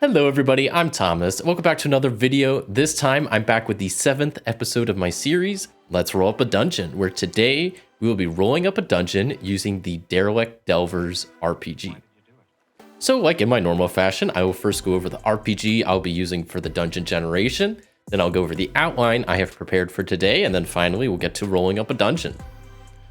Hello everybody, I'm Thomas. Welcome back to another video. This time I'm back with the 7th episode of my series, Let's Roll Up a Dungeon, where today we will be rolling up a dungeon using the Derelict Delvers RPG. So like in my normal fashion, I will first go over the RPG I'll be using for the dungeon generation, then I'll go over the outline I have prepared for today, and then finally we'll get to rolling up a dungeon.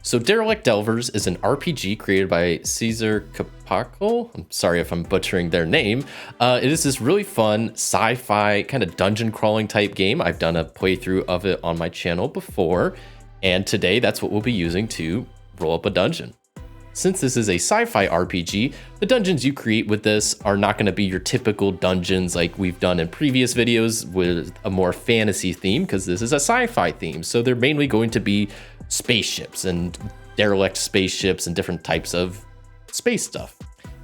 So Derelict Delvers is an RPG created by Caesar Capacol. I'm sorry if I'm butchering their name. It is this really fun sci-fi kind of dungeon crawling type game. I've done a playthrough of it on my channel before, and today that's what we'll be using to roll up a dungeon. Since this is a sci-fi RPG, the dungeons you create with this are not going to be your typical dungeons like we've done in previous videos with a more fantasy theme, because this is a sci-fi theme. So they're mainly going to be spaceships and derelict spaceships and different types of space stuff.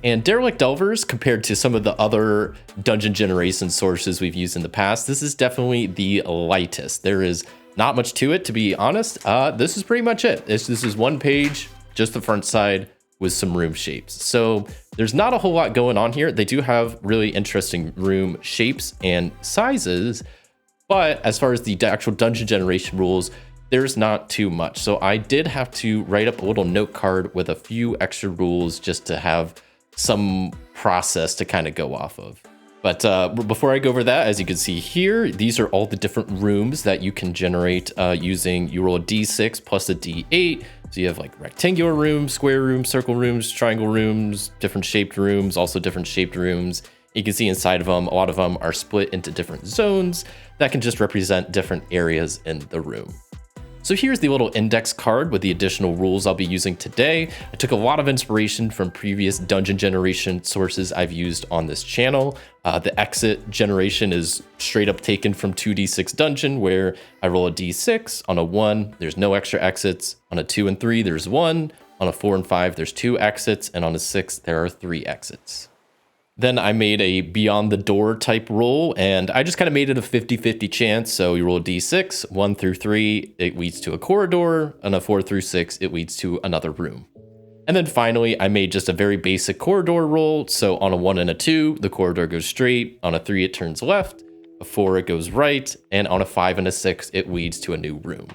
And Derelict Delvers, compared to some of the other dungeon generation sources we've used in the past, this is definitely the lightest. There is not much to it, to be honest. This is pretty much it. This is one page, just the front side with some room shapes. So there's not a whole lot going on here. They do have really interesting room shapes and sizes, but as far as the actual dungeon generation rules, there's not too much. So I did have to write up a little note card with a few extra rules just to have some process to kind of go off of. But before I go over that, as you can see here, these are all the different rooms that you can generate using, you roll a d6 plus a d8. So you have like rectangular rooms, square rooms, circle rooms, triangle rooms, different shaped rooms, also different shaped rooms. You can see inside of them, a lot of them are split into different zones that can just represent different areas in the room. So here's the little index card with the additional rules I'll be using today. I took a lot of inspiration from previous dungeon generation sources I've used on this channel. The exit generation is straight up taken from 2d6 dungeon, where I roll a d6. On a 1, there's no extra exits. On a 2 and 3, there's 1. On a 4 and 5, there's 2 exits. And on a 6, there are 3 exits. Then I made a beyond the door type roll, and I just kind of made it a 50-50 chance. So you roll a d6, 1 through 3, it leads to a corridor, and a 4 through 6, it leads to another room. And then finally, I made just a very basic corridor roll. So on a 1 and a 2, the corridor goes straight. On a 3, it turns left. A 4, it goes right. And on a 5 and a 6, it leads to a new room.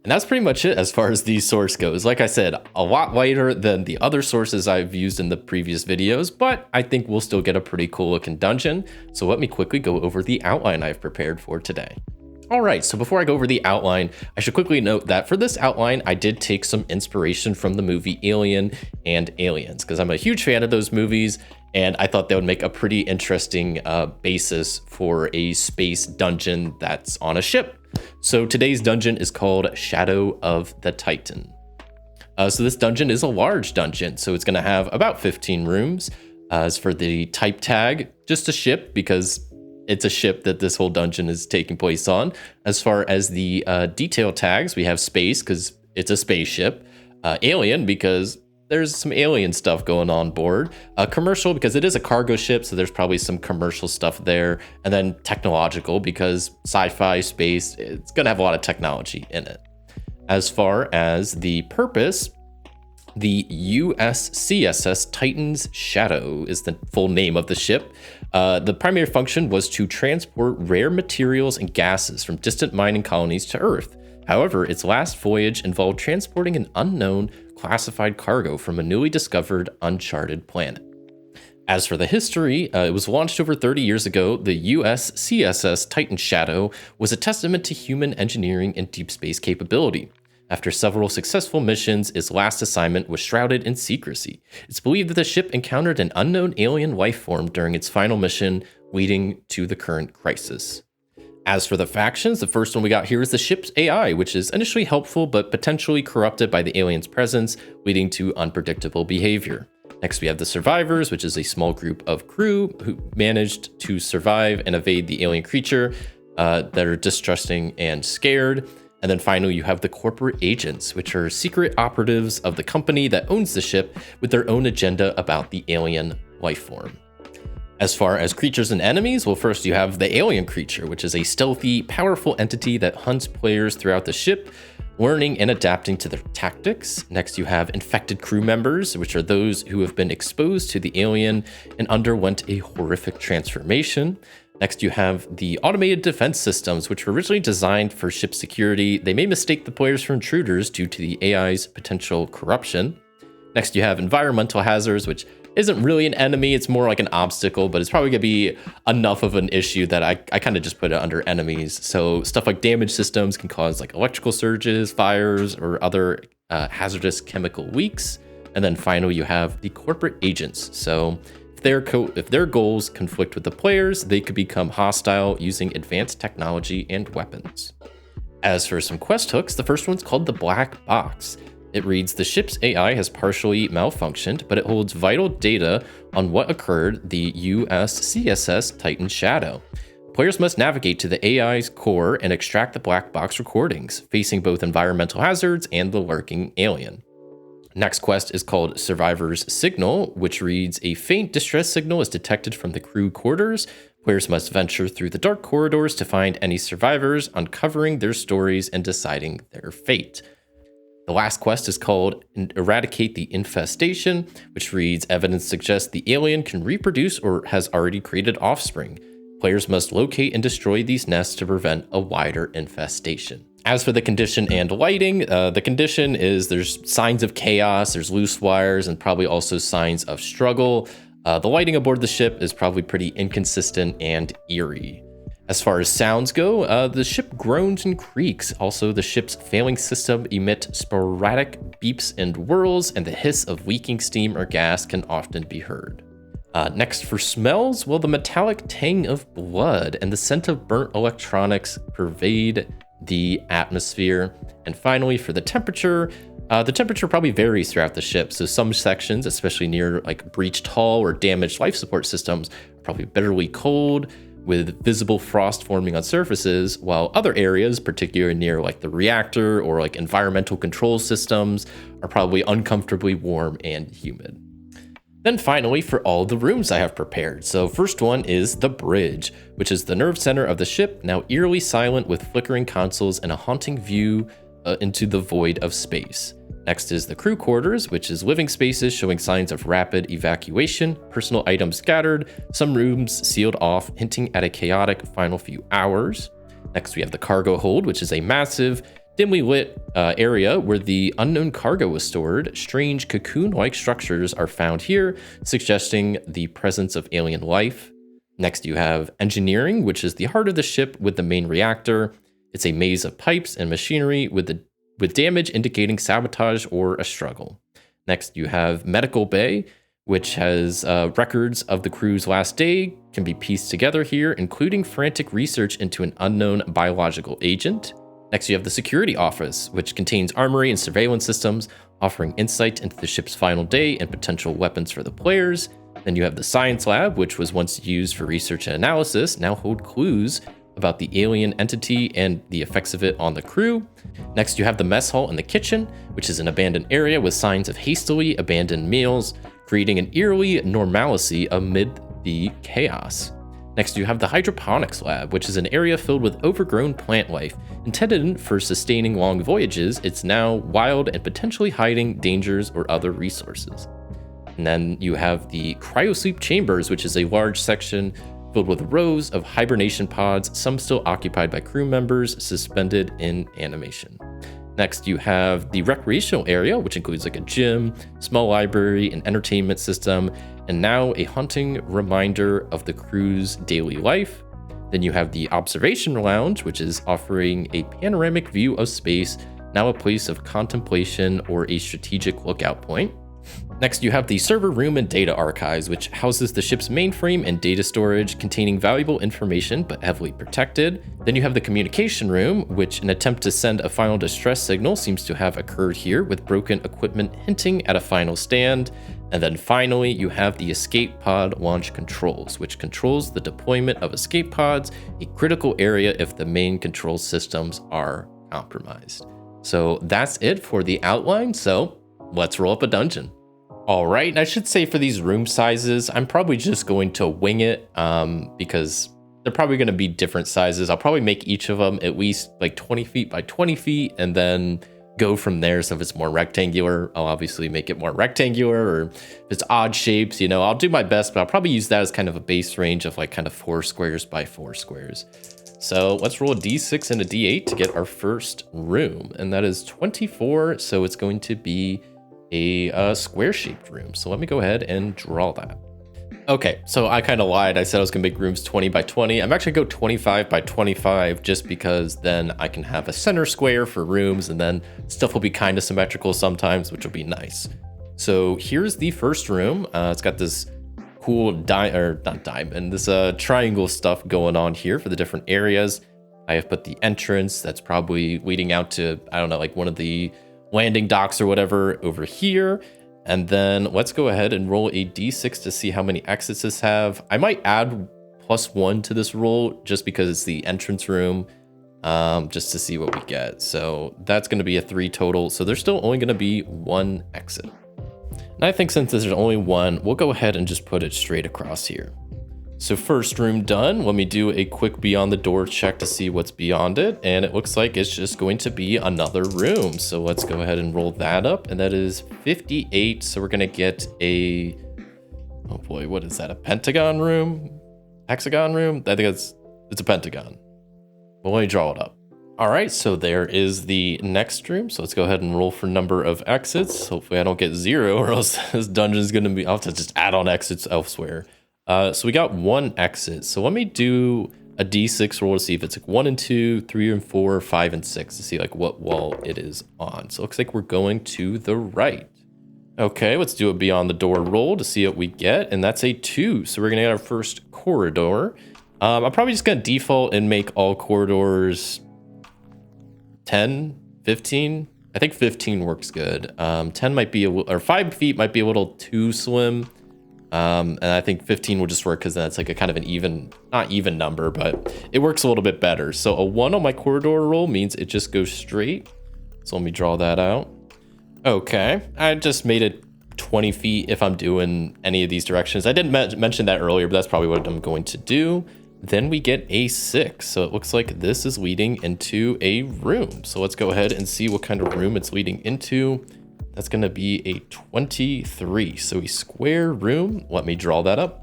And that's pretty much it as far as the source goes. Like I said, a lot lighter than the other sources I've used in the previous videos, but I think we'll still get a pretty cool looking dungeon. So let me quickly go over the outline I've prepared for today. All right, so before I go over the outline, I should quickly note that for this outline, I did take some inspiration from the movie Alien and Aliens, because I'm a huge fan of those movies, and I thought that would make a pretty interesting basis for a space dungeon that's on a ship. So today's dungeon is called Shadow of the Titan. So this dungeon is a large dungeon, so it's going to have about 15 rooms. As for the type tag, just a ship, because it's a ship that this whole dungeon is taking place on. As far as the detail tags, we have space, because it's a spaceship. Alien, because there's some alien stuff going on board. Commercial, because it is a cargo ship, so there's probably some commercial stuff there. And then technological, because sci-fi, space, it's going to have a lot of technology in it. As far as the purpose, the USCSS Titan's Shadow is the full name of the ship. The primary function was to transport rare materials and gases from distant mining colonies to Earth. However, its last voyage involved transporting an unknown classified cargo from a newly discovered uncharted planet. As for the history, it was launched over 30 years ago. The USCSS Titan Shadow was a testament to human engineering and deep space capability. After several successful missions, its last assignment was shrouded in secrecy. It's believed that the ship encountered an unknown alien life form during its final mission, leading to the current crisis. As for the factions, the first one we got here is the ship's AI, which is initially helpful but potentially corrupted by the alien's presence, leading to unpredictable behavior. Next, we have the survivors, which is a small group of crew who managed to survive and evade the alien creature that are distrusting and scared. And then finally, you have the corporate agents, which are secret operatives of the company that owns the ship with their own agenda about the alien life form. As far as creatures and enemies, well, first you have the alien creature, which is a stealthy, powerful entity that hunts players throughout the ship. learning and adapting to their tactics. Next, you have infected crew members, which are those who have been exposed to the alien and underwent a horrific transformation. Next, you have the automated defense systems, which were originally designed for ship security. They may mistake the players for intruders due to the AI's potential corruption. Next, you have environmental hazards, which isn't really an enemy. It's more like an obstacle, but it's probably gonna be enough of an issue that I kind of just put it under enemies. So stuff like damage systems can cause like electrical surges, fires, or other hazardous chemical leaks. And then finally, you have the corporate agents. So if their goals conflict with the players, they could become hostile using advanced technology and weapons. As for some quest hooks, the first one's called the Black Box. It reads, the ship's AI has partially malfunctioned, but it holds vital data on what occurred the USCSS Titan Shadow. Players must navigate to the AI's core and extract the black box recordings, facing both environmental hazards and the lurking alien. Next quest is called Survivor's Signal, which reads, a faint distress signal is detected from the crew quarters. Players must venture through the dark corridors to find any survivors, uncovering their stories and deciding their fate. The last quest is called Eradicate the Infestation, which reads, evidence suggests the alien can reproduce or has already created offspring. Players must locate and destroy these nests to prevent a wider infestation. As for the condition and lighting, the condition is there's signs of chaos, there's loose wires, and probably also signs of struggle. The lighting aboard the ship is probably pretty inconsistent and eerie. As far as sounds go, the ship groans and creaks. Also, the ship's failing system emits sporadic beeps and whirls, and the hiss of leaking steam or gas can often be heard. Next for smells, well, the metallic tang of blood and the scent of burnt electronics pervade the atmosphere. And finally, for the temperature probably varies throughout the ship. So some sections, especially near like breached hull or damaged life support systems, are probably bitterly cold, with visible frost forming on surfaces, while other areas, particularly near like the reactor or like environmental control systems, are probably uncomfortably warm and humid. Then finally, for all the rooms I have prepared. So first one is the bridge, which is the nerve center of the ship, now eerily silent with flickering consoles and a haunting view into the void of space. Next is the crew quarters, which is living spaces showing signs of rapid evacuation, personal items scattered, some rooms sealed off, hinting at a chaotic final few hours. Next, we have the cargo hold, which is a massive, dimly lit area where the unknown cargo was stored. Strange cocoon-like structures are found here, suggesting the presence of alien life. Next, you have engineering, which is the heart of the ship with the main reactor. It's a maze of pipes and machinery with damage indicating sabotage or a struggle. Next, you have medical bay, which has records of the crew's last day, can be pieced together here, including frantic research into an unknown biological agent. Next, you have the security office, which contains armory and surveillance systems, offering insight into the ship's final day and potential weapons for the players. Then you have the science lab, which was once used for research and analysis, now hold clues about the alien entity and the effects of it on the crew. Next, you have the mess hall and the kitchen, which is an abandoned area with signs of hastily abandoned meals, creating an eerie normalcy amid the chaos. Next, you have the hydroponics lab, which is an area filled with overgrown plant life. Intended for sustaining long voyages, it's now wild and potentially hiding dangers or other resources. And then you have the cryosleep chambers, which is a large section filled with rows of hibernation pods, some still occupied by crew members suspended in animation. Next, you have the recreational area, which includes like a gym, small library, an entertainment system, and now a haunting reminder of the crew's daily life. Then you have the observation lounge, which is offering a panoramic view of space, now a place of contemplation or a strategic lookout point. Next, you have the server room and data archives, which houses the ship's mainframe and data storage containing valuable information but heavily protected. Then you have the communication room, which an attempt to send a final distress signal seems to have occurred here, with broken equipment hinting at a final stand. And then finally, you have the escape pod launch controls, which controls the deployment of escape pods, a critical area if the main control systems are compromised. So that's it for the outline. So let's roll up a dungeon. All right, and I should say for these room sizes, I'm probably just going to wing it because they're probably going to be different sizes. I'll probably make each of them at least like 20 feet by 20 feet, and then go from there. So if it's more rectangular, I'll obviously make it more rectangular, or if it's odd shapes, you know, I'll do my best, but I'll probably use that as kind of a base range of like kind of 4 squares by 4 squares. So let's roll a d6 and a d8 to get our first room, and that is 24. So it's going to be a square shaped room. So let me go ahead and draw that. Okay, so I kind of lied. I said I was gonna make rooms 20 by 20. I'm actually gonna go 25 by 25 just because then I can have a center square for rooms, and then stuff will be kind of symmetrical sometimes, which will be nice. So here's the first room. It's got this cool this triangle stuff going on here for the different areas. I have put the entrance that's probably leading out to, I don't know, like one of the landing docks or whatever over here. And then let's go ahead and roll a d6 to see how many exits this have. I might add +1 to this roll just because it's the entrance room, just to see what we get. So that's going to be a 3 total. So there's still only going to be 1 exit. And I think since there's only 1, we'll go ahead and just put it straight across here. So first room done. Let me do a quick beyond the door check to see what's beyond it. And it looks like it's just going to be another room. So let's go ahead and roll that up. And that is 58. So we're going to get a, oh boy, what is that? A pentagon room? Hexagon room? I think it's a pentagon. Well, let me draw it up. All right, so there is the next room. So let's go ahead and roll for number of exits. Hopefully I don't get 0, or else this dungeon is going to be, I'll have to just add on exits elsewhere. So we got 1 exit. So let me do a d6 roll to see if it's like 1 and 2, 3 and 4, 5 and 6 to see like what wall it is on. So it looks like we're going to the right. Okay, let's do a beyond the door roll to see what we get. And that's a 2. So we're gonna get our first corridor. I'm probably just gonna default and make all corridors 10, 15. I think 15 works good. 10 might be, or 5 feet might be a little too slim. And I think 15 will just work because that's like a kind of an even, not even number, but it works a little bit better. So a 1 on my corridor roll means it just goes straight. So let me draw that out. Okay, I just made it 20 feet if I'm doing any of these directions. I didn't mention that earlier, but that's probably what I'm going to do. Then we get a 6. So it looks like this is leading into a room. So let's go ahead and see what kind of room it's leading into. That's going to be a 23. So a square room. Let me draw that up.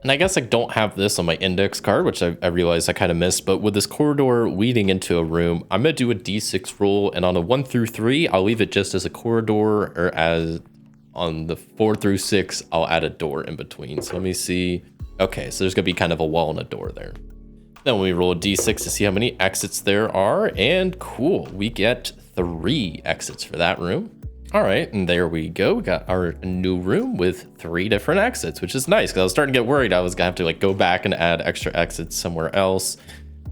And I guess I don't have this on my index card, which I realized I kind of missed. But with this corridor leading into a room, I'm going to do a d6 roll. And on a 1 through 3, I'll leave it just as a corridor. Or as on the 4 through 6, I'll add a door in between. So let me see. Okay, so there's going to be kind of a wall and a door there. Then we roll a d6 to see how many exits there are. And cool, we get 3 exits for that room. All right, and there we go. We got our new room with 3 different exits, which is nice because I was starting to get worried I was gonna have to like go back and add extra exits somewhere else.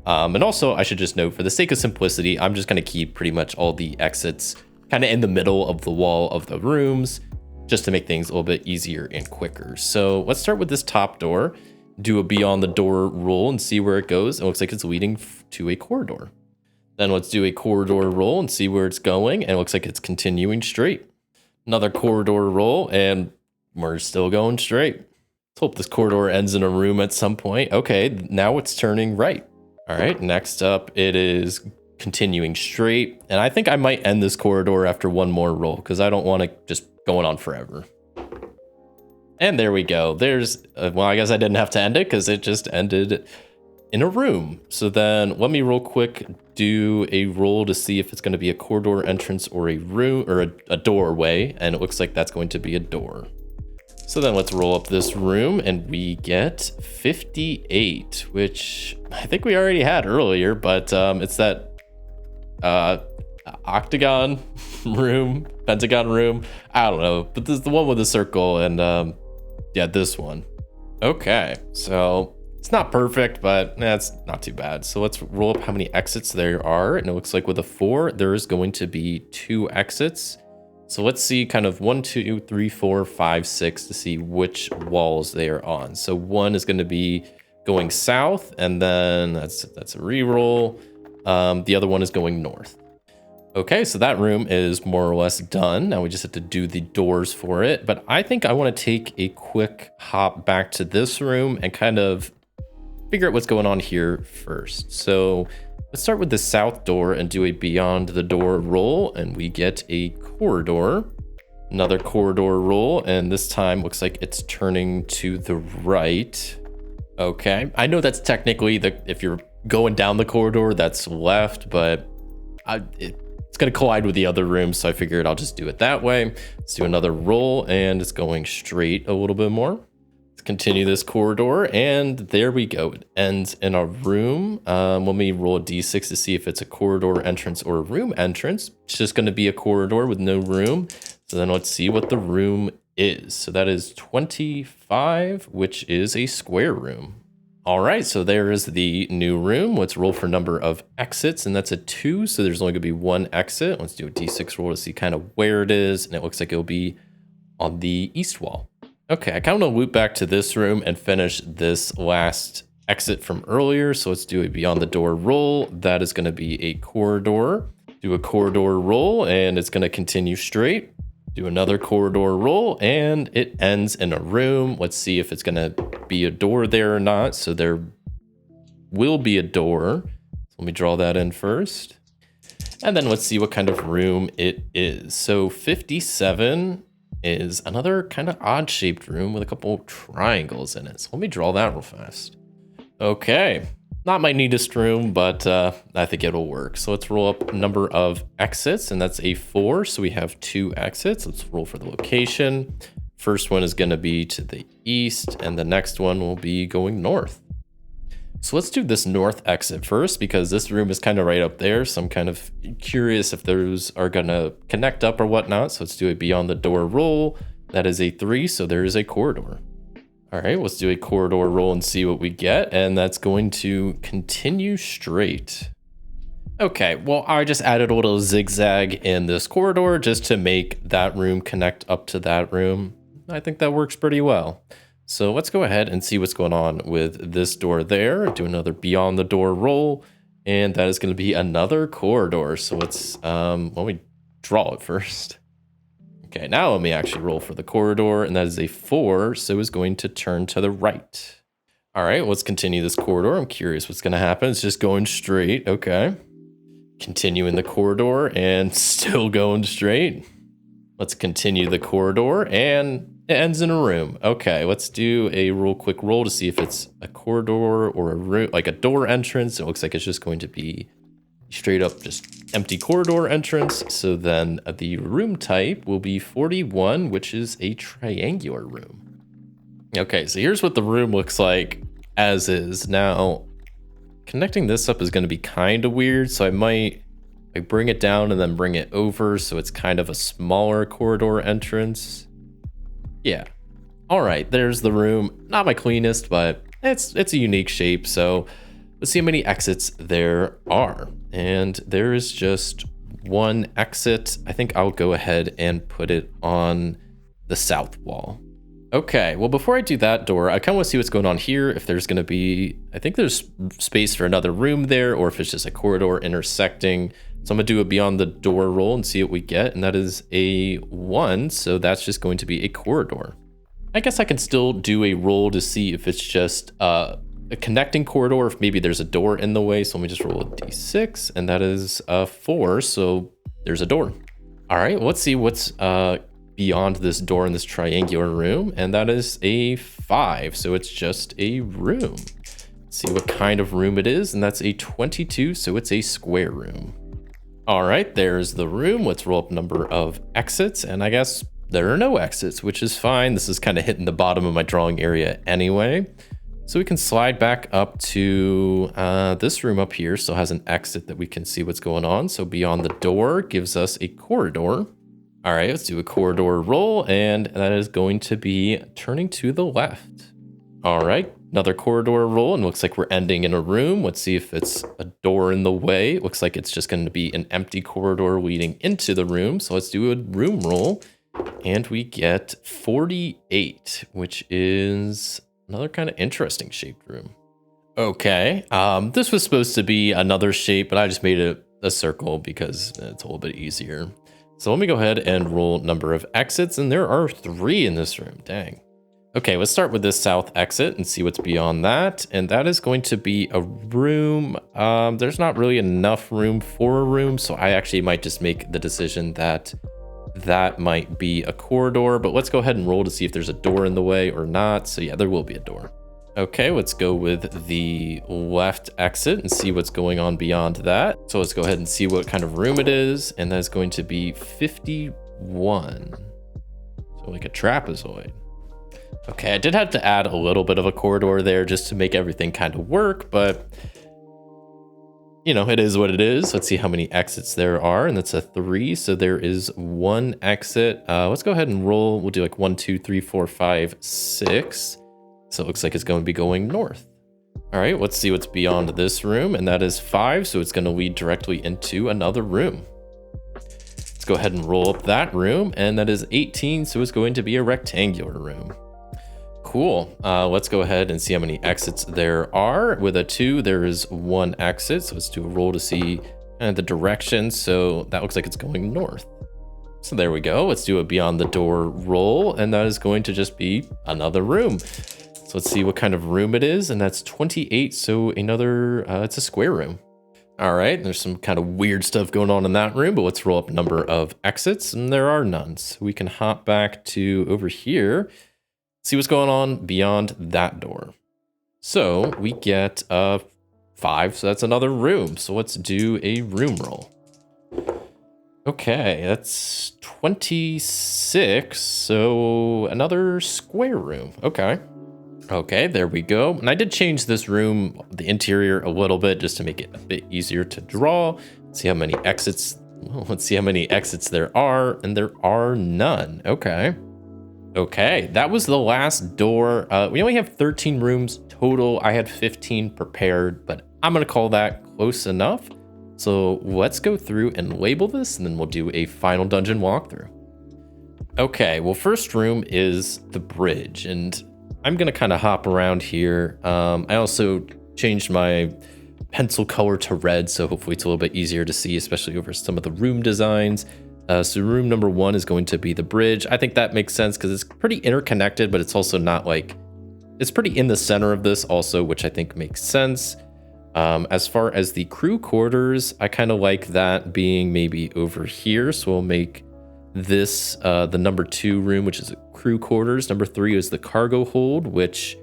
And also I should just note, for the sake of simplicity, I'm just gonna keep pretty much all the exits kind of in the middle of the wall of the rooms, just to make things a little bit easier and quicker. So let's start with this top door, do a beyond the door roll and see where it goes. It looks like it's leading to a corridor. Then let's do a corridor roll and see where it's going. And it looks like it's continuing straight. Another corridor roll and we're still going straight. Let's hope this corridor ends in a room at some point. Okay, now it's turning right. All right, next up, it is continuing straight. And I think I might end this corridor after 1 more roll because I don't want to just going on forever. And there we go. There's, well, I guess I didn't have to end it because it just ended in a room. So then let me real quick do a roll to see if it's going to be a corridor entrance or a room or a doorway. And it looks like that's going to be a door. So then let's roll up this room and we get 58, which I think we already had earlier, but it's that octagon room, pentagon room. I don't know, but this is the one with the circle and yeah, this one. Okay, so it's not perfect, but it's not too bad. So let's roll up how many exits there are. And it looks like with a 4, there is going to be 2 exits. So let's see kind of 1, 2, 3, 4, 5, 6 to see which walls they are on. So 1 is going to be going south, and then that's a reroll. The other one is going north. Okay, so that room is more or less done. Now we just have to do the doors for it. But I think I want to take a quick hop back to this room and kind of figure out what's going on here first. So Let's start with the south door and do a beyond the door roll, and we get a corridor. Another corridor roll, and this time looks like it's turning to the right. Okay, I know that's technically if you're going down the corridor, that's left, but it's gonna collide with the other room, so I figured I'll just do it that way. Let's do another roll, and it's going straight a little bit more. Let's continue this corridor, and there we go. It ends in a room. Let me roll a d6 to see if it's a corridor entrance or a room entrance. It's just gonna be a corridor with no room. So then let's see what the room is. So that is 25, which is a square room. All right, so there is the new room. Let's roll for number of exits, and that's a 2, so there's only gonna be 1 exit. Let's do a d6 roll to see kind of where it is, and it looks like it'll be on the east wall. Okay, I kind of want to loop back to this room and finish this last exit from earlier, so let's do a beyond the door roll. That is gonna be a corridor. Do a corridor roll, and it's gonna continue straight. Do another corridor roll, and it ends in a room. Let's see if it's gonna be a door there or not. So there will be a door. So let me draw that in first. And then let's see what kind of room it is. So 57 is another kind of odd shaped room with a couple triangles in it. So let me draw that real fast. Okay. Not my neatest room, but I think it'll work. So let's roll up number of exits, and that's a 4. So we have 2 exits. Let's roll for the location. First one is going to be to the east, and the next one will be going north. So let's do this north exit first, because this room is kind of right up there. So I'm kind of curious if those are going to connect up or whatnot. So let's do a beyond the door roll. That is a 3, so there is a corridor. All right, let's do a corridor roll and see what we get, and that's going to continue straight. Okay, well, I just added a little zigzag in this corridor just to make that room connect up to that room. I think that works pretty well. So let's go ahead and see what's going on with this door there. Do another beyond the door roll, and that is going to be another corridor. So let's, let me draw it first. Okay, now let me actually roll for the corridor, and that is a 4, so it's going to turn to the right. All right, let's continue this corridor. I'm curious what's gonna happen. It's just going straight, okay. Continuing the corridor and still going straight. Let's continue the corridor, and it ends in a room. Okay, let's do a real quick roll to see if it's a corridor or a room, like a door entrance. It looks like it's just going to be straight up just empty corridor entrance. So then the room type will be 41, which is a triangular room. Okay, so here's what the room looks like as is. Now, connecting this up is going to be kind of weird, so I might like bring it down and then bring it over so it's kind of a smaller corridor entrance. Yeah. All right, there's the room. Not my cleanest, but it's a unique shape, so let's see how many exits there are. And there is just 1 exit. I think I'll go ahead and put it on the south wall. Okay, well, before I do that door, I kind of want to see what's going on here. If there's going to be, I think there's space for another room there, or if it's just a corridor intersecting. So I'm going to do a beyond the door roll and see what we get. And that is a 1. So that's just going to be a corridor. I guess I can still do a roll to see if it's just a connecting corridor, if maybe there's a door in the way. So let me just roll a d6, and that is a 4. So there's a door. All right, let's see what's beyond this door in this triangular room, and that is a 5. So it's just a room. Let's see what kind of room it is, and that's a 22. So it's a square room. All right, there's the room. Let's roll up number of exits, and I guess there are no exits, which is fine. This is kind of hitting the bottom of my drawing area anyway. So we can slide back up to this room up here. Still has an exit that we can see what's going on. So beyond the door gives us a corridor. All right, let's do a corridor roll, and that is going to be turning to the left. All right, another corridor roll, and looks like we're ending in a room. Let's see if it's a door in the way. It looks like it's just going to be an empty corridor leading into the room. So let's do a room roll, and we get 48, which is another kind of interesting shaped room. Okay, this was supposed to be another shape, but I just made it a circle because it's a little bit easier. So let me go ahead and roll number of exits, and there are 3 in this room, dang. Okay, let's start with this south exit and see what's beyond that. And that is going to be a room. There's not really enough room for a room, so I actually might just make the decision that that might be a corridor, but let's go ahead and roll to see if there's a door in the way or not. So yeah, there will be a door. Okay, let's go with the left exit and see what's going on beyond that. So let's go ahead and see what kind of room it is. And that's going to be 51. So like a trapezoid. Okay, I did have to add a little bit of a corridor there just to make everything kind of work, but you know, it is what it is. Let's see how many exits there are, and that's a 3. So there is 1 exit. Let's go ahead and roll. We'll do like 1, 2, 3, 4, 5, 6. So it looks like it's going to be going north. All right, let's see what's beyond this room, and that is 5. So it's going to lead directly into another room. Let's go ahead and roll up that room, and that is 18. So it's going to be a rectangular room. Cool. Let's go ahead and see how many exits there are. With a 2, there is 1 exit. So let's do a roll to see the direction. So that looks like it's going north. So there we go. Let's do a beyond the door roll. And that is going to just be another room. So let's see what kind of room it is. And that's 28. So another, it's a square room. All right. There's some kind of weird stuff going on in that room, but let's roll up number of exits. And there are none. So we can hop back to over here. See what's going on beyond that door. So we get 5, so that's another room. So let's do a room roll. Okay, that's 26, so another square room. Okay, there we go. And I did change this room, the interior a little bit, just to make it a bit easier to draw. See how many exits, well, let's see how many exits there are, and there are none. Okay, that was the last door. We only have 13 rooms total. I had 15 prepared, but I'm gonna call that close enough. So let's go through and label this, and then we'll do a final dungeon walkthrough. Okay, well, first room is the bridge, and I'm gonna kind of hop around here. I also changed my pencil color to red, so hopefully it's a little bit easier to see, especially over some of the room designs. So room number 1 is going to be the bridge. I think that makes sense because it's pretty interconnected, but it's also not like, it's pretty in the center of this also, which I think makes sense. As far as the crew quarters, I kind of like that being maybe over here. So we'll make this the number 2 room, which is crew quarters. Number 3 is the cargo hold, which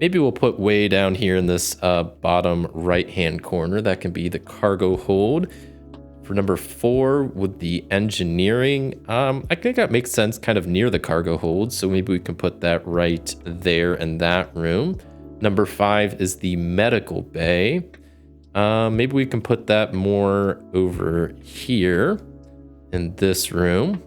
maybe we'll put way down here in this bottom right-hand corner. That can be the cargo hold. For number 4 with the engineering, I think that makes sense kind of near the cargo hold. So maybe we can put that right there in that room. Number 5 is the medical bay. Maybe we can put that more over here in this room.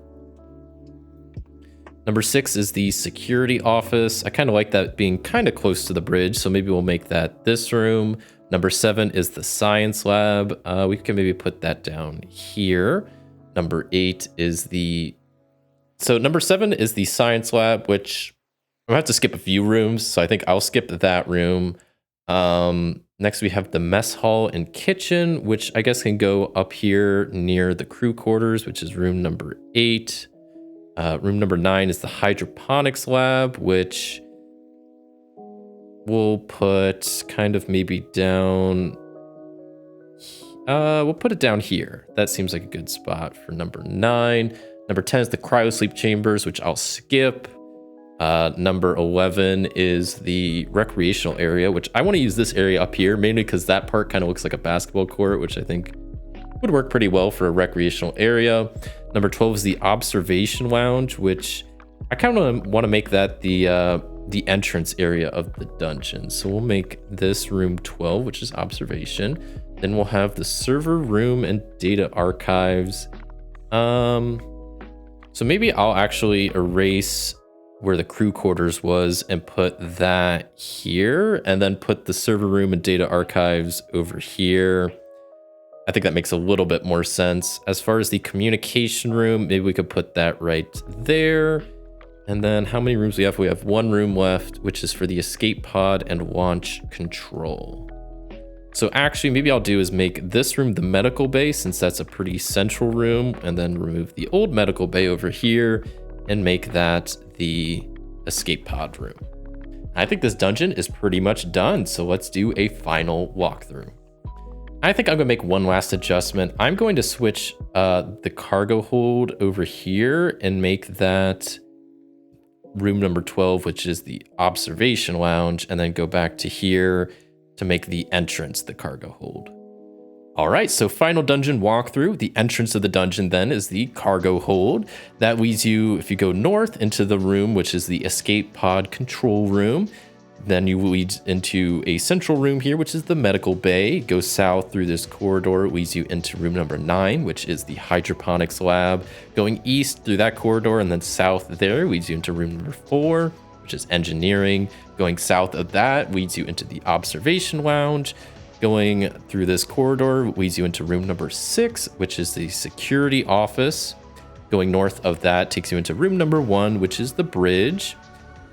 Number 6 is the security office. I kind of like that being kind of close to the bridge, so maybe we'll make that this room. Number 7 is the science lab. We can maybe put that down here. Number 8 is number 7 is the science lab, which I'm gonna have to skip a few rooms, so I think I'll skip that room. Next we have the mess hall and kitchen, which I guess can go up here near the crew quarters, which is room number 8. Room number 9 is the hydroponics lab, which we'll put kind of maybe down. We'll put it down here. That seems like a good spot for number 9. Number 10 is the cryosleep chambers, which I'll skip. Number 11 is the recreational area, which I want to use this area up here, mainly because that part kind of looks like a basketball court, which I think would work pretty well for a recreational area. Number 12 is the observation lounge, which I kind of want to make that the entrance area of the dungeon. So we'll make this room 12, which is observation. Then we'll have the server room and data archives. So maybe I'll actually erase where the crew quarters was and put that here, and then put the server room and data archives over here. I think that makes a little bit more sense. As far as the communication room, maybe we could put that right there. And then how many rooms we have? We have 1 room left, which is for the escape pod and launch control. So actually, maybe I'll do is make this room the medical bay, since that's a pretty central room, and then remove the old medical bay over here and make that the escape pod room. I think this dungeon is pretty much done, so let's do a final walkthrough. I think I'm gonna make one last adjustment. I'm going to switch the cargo hold over here and make that room number 12, which is the observation lounge, and then go back to here to make the entrance the cargo hold. All right, so final dungeon walkthrough. The entrance of the dungeon then is the cargo hold. That leads you, if you go north, into the room, which is the escape pod control room. Then you lead into a central room here, which is the medical bay. Go south through this corridor, it leads you into room number 9, which is the hydroponics lab. Going east through that corridor and then south there leads you into room number 4, which is engineering. Going south of that leads you into the observation lounge. Going through this corridor leads you into room number 6, which is the security office. Going north of that takes you into room number 1, which is the bridge.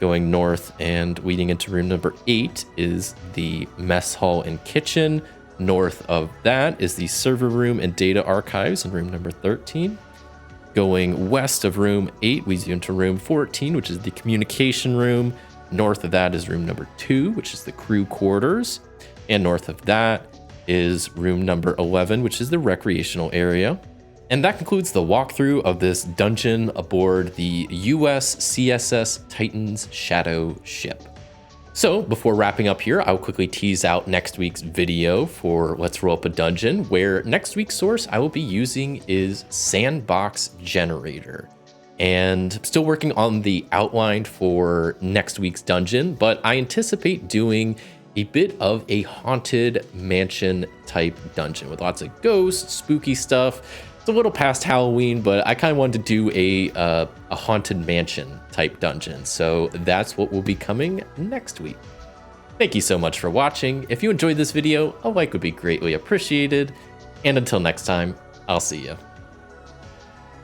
Going north and leading into room number 8 is the mess hall and kitchen. North of that is the server room and data archives in room number 13. Going west of room 8 leads you into room 14, which is the communication room. North of that is room number 2, which is the crew quarters. And north of that is room number 11, which is the recreational area. And that concludes the walkthrough of this dungeon aboard the USCSS Titan's Shadow ship. So before wrapping up here, I'll quickly tease out next week's video for Let's Roll Up a Dungeon, where next week's source I will be using is Sandbox Generator. And I'm still working on the outline for next week's dungeon, but I anticipate doing a bit of a haunted mansion type dungeon with lots of ghosts, spooky stuff. It's a little past Halloween, but I kind of wanted to do a haunted mansion type dungeon. So that's what will be coming next week. Thank you so much for watching. If you enjoyed this video, a like would be greatly appreciated. And until next time, I'll see you.